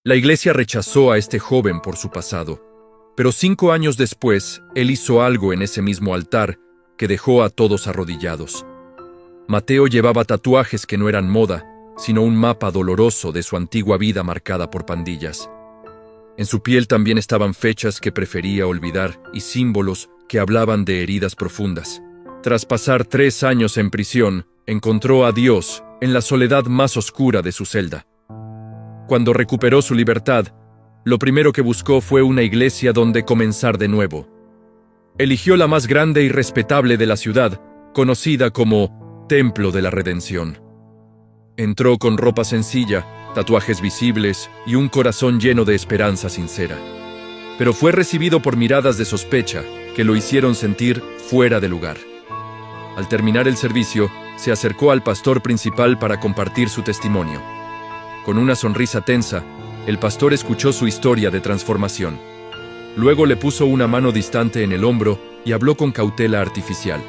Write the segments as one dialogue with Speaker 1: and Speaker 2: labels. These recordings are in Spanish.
Speaker 1: La iglesia rechazó a este joven por su pasado, pero 5 años después, él hizo algo en ese mismo altar que dejó a todos arrodillados. Mateo llevaba tatuajes que no eran moda, sino un mapa doloroso de su antigua vida marcada por pandillas. En su piel también estaban fechas que prefería olvidar y símbolos que hablaban de heridas profundas. Tras pasar 3 años en prisión, encontró a Dios en la soledad más oscura de su celda. Cuando recuperó su libertad, lo primero que buscó fue una iglesia donde comenzar de nuevo. Eligió la más grande y respetable de la ciudad, conocida como Templo de la Redención. Entró con ropa sencilla, tatuajes visibles y un corazón lleno de esperanza sincera. Pero fue recibido por miradas de sospecha que lo hicieron sentir fuera de lugar. Al terminar el servicio, se acercó al pastor principal para compartir su testimonio. Con una sonrisa tensa, el pastor escuchó su historia de transformación. Luego le puso una mano distante en el hombro y habló con cautela artificial.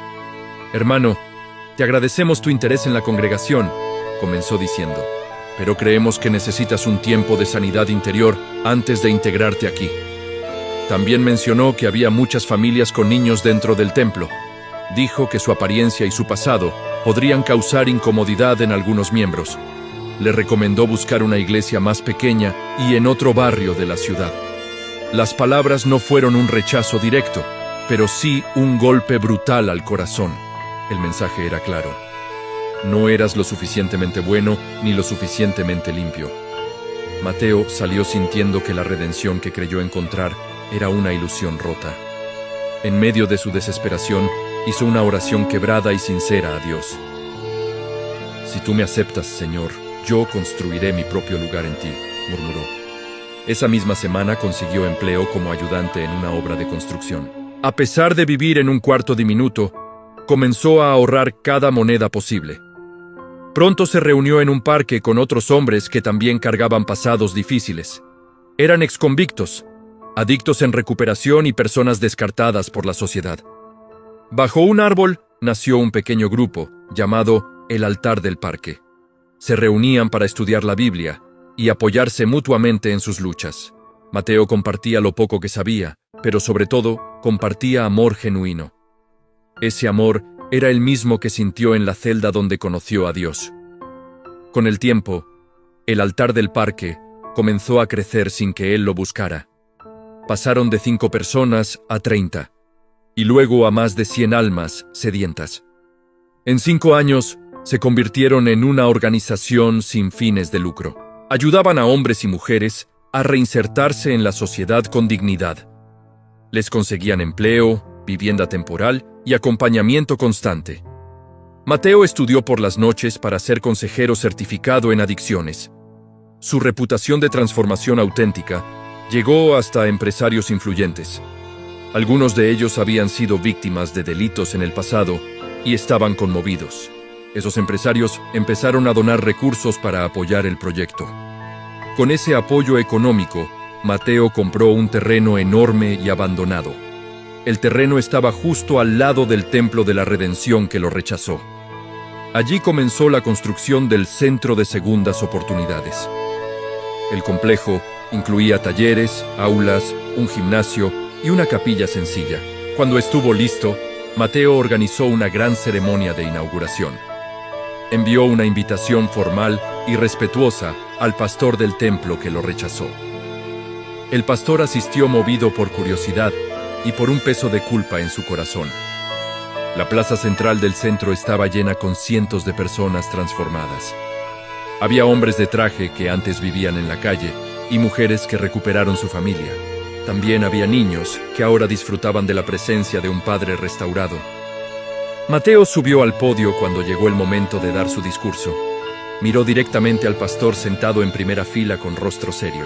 Speaker 1: «Hermano, te agradecemos tu interés en la congregación», comenzó diciendo, «pero creemos que necesitas un tiempo de sanidad interior antes de integrarte aquí». También mencionó que había muchas familias con niños dentro del templo. Dijo que su apariencia y su pasado podrían causar incomodidad en algunos miembros. Le recomendó buscar una iglesia más pequeña y en otro barrio de la ciudad. Las palabras no fueron un rechazo directo, pero sí un golpe brutal al corazón. El mensaje era claro. No eras lo suficientemente bueno ni lo suficientemente limpio. Mateo salió sintiendo que la redención que creyó encontrar era una ilusión rota. En medio de su desesperación, hizo una oración quebrada y sincera a Dios. «Si tú me aceptas, Señor, yo construiré mi propio lugar en ti», murmuró. Esa misma semana consiguió empleo como ayudante en una obra de construcción. A pesar de vivir en un cuarto diminuto, comenzó a ahorrar cada moneda posible. Pronto se reunió en un parque con otros hombres que también cargaban pasados difíciles. Eran exconvictos, adictos en recuperación y personas descartadas por la sociedad. Bajo un árbol nació un pequeño grupo llamado el Altar del Parque. Se reunían para estudiar la Biblia y apoyarse mutuamente en sus luchas. Mateo compartía lo poco que sabía, pero sobre todo compartía amor genuino. Ese amor era el mismo que sintió en la celda donde conoció a Dios. Con el tiempo, el Altar del Parque comenzó a crecer sin que él lo buscara. Pasaron de 5 personas a 30, y luego a más de 100 almas sedientas. En 5 años, se convirtieron en una organización sin fines de lucro. Ayudaban a hombres y mujeres a reinsertarse en la sociedad con dignidad. Les conseguían empleo, vivienda temporal y acompañamiento constante. Mateo estudió por las noches para ser consejero certificado en adicciones. Su reputación de transformación auténtica llegó hasta empresarios influyentes. Algunos de ellos habían sido víctimas de delitos en el pasado y estaban conmovidos. Esos empresarios empezaron a donar recursos para apoyar el proyecto. Con ese apoyo económico, Mateo compró un terreno enorme y abandonado. El terreno estaba justo al lado del Templo de la Redención que lo rechazó. Allí comenzó la construcción del Centro de Segundas Oportunidades. El complejo incluía talleres, aulas, un gimnasio y una capilla sencilla. Cuando estuvo listo, Mateo organizó una gran ceremonia de inauguración. Envió una invitación formal y respetuosa al pastor del templo que lo rechazó. El pastor asistió movido por curiosidad y por un peso de culpa en su corazón. La plaza central del centro estaba llena con cientos de personas transformadas. Había hombres de traje que antes vivían en la calle y mujeres que recuperaron su familia. También había niños que ahora disfrutaban de la presencia de un padre restaurado. Mateo subió al podio cuando llegó el momento de dar su discurso. Miró directamente al pastor sentado en primera fila con rostro serio.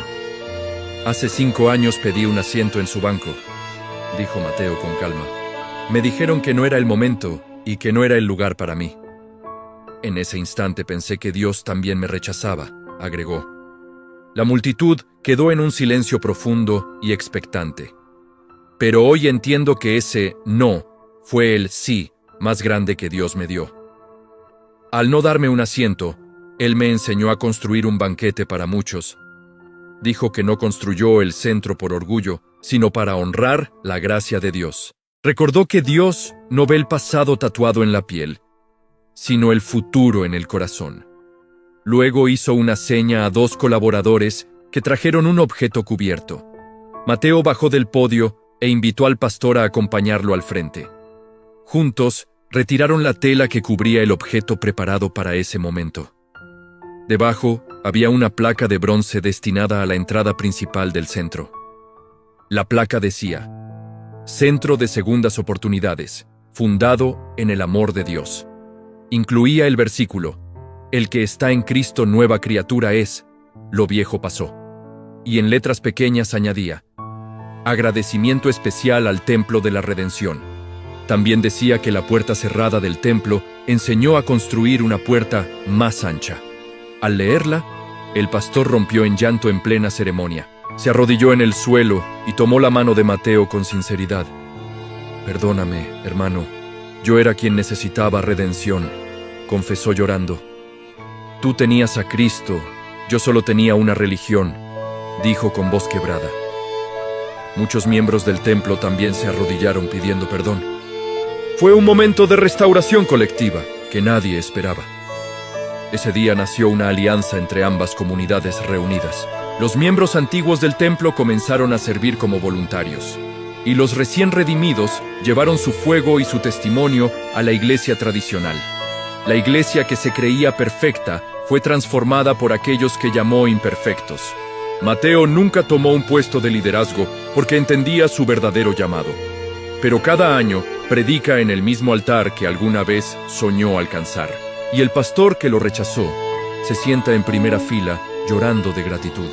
Speaker 1: «Hace 5 años pedí un asiento en su banco», dijo Mateo con calma. «Me dijeron que no era el momento y que no era el lugar para mí. En ese instante pensé que Dios también me rechazaba», agregó. La multitud quedó en un silencio profundo y expectante. Pero hoy entiendo que ese no fue el sí más grande que Dios me dio. Al no darme un asiento, Él me enseñó a construir un banquete para muchos. Dijo que no construyó el centro por orgullo, sino para honrar la gracia de Dios. Recordó que Dios no ve el pasado tatuado en la piel, sino el futuro en el corazón. Luego hizo una seña a 2 colaboradores que trajeron un objeto cubierto. Mateo bajó del podio e invitó al pastor a acompañarlo al frente. Juntos, retiraron la tela que cubría el objeto preparado para ese momento. Debajo había una placa de bronce destinada a la entrada principal del centro. La placa decía: Centro de Segundas Oportunidades, fundado en el amor de Dios. Incluía el versículo: El que está en Cristo nueva criatura es, lo viejo pasó. Y en letras pequeñas añadía: Agradecimiento especial al Templo de la Redención. También decía que la puerta cerrada del templo enseñó a construir una puerta más ancha. Al leerla, el pastor rompió en llanto en plena ceremonia. Se arrodilló en el suelo y tomó la mano de Mateo con sinceridad. «Perdóname, hermano, yo era quien necesitaba redención», confesó llorando. «Tú tenías a Cristo, yo solo tenía una religión», dijo con voz quebrada. Muchos miembros del templo también se arrodillaron pidiendo perdón. Fue un momento de restauración colectiva que nadie esperaba. Ese día nació una alianza entre ambas comunidades reunidas. Los miembros antiguos del templo comenzaron a servir como voluntarios, y los recién redimidos llevaron su fuego y su testimonio a la iglesia tradicional. La iglesia que se creía perfecta fue transformada por aquellos que llamó imperfectos. Mateo nunca tomó un puesto de liderazgo porque entendía su verdadero llamado. Pero cada año predica en el mismo altar que alguna vez soñó alcanzar. Y el pastor que lo rechazó se sienta en primera fila llorando de gratitud.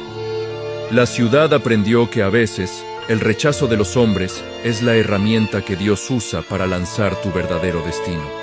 Speaker 1: La ciudad aprendió que a veces el rechazo de los hombres es la herramienta que Dios usa para lanzar tu verdadero destino.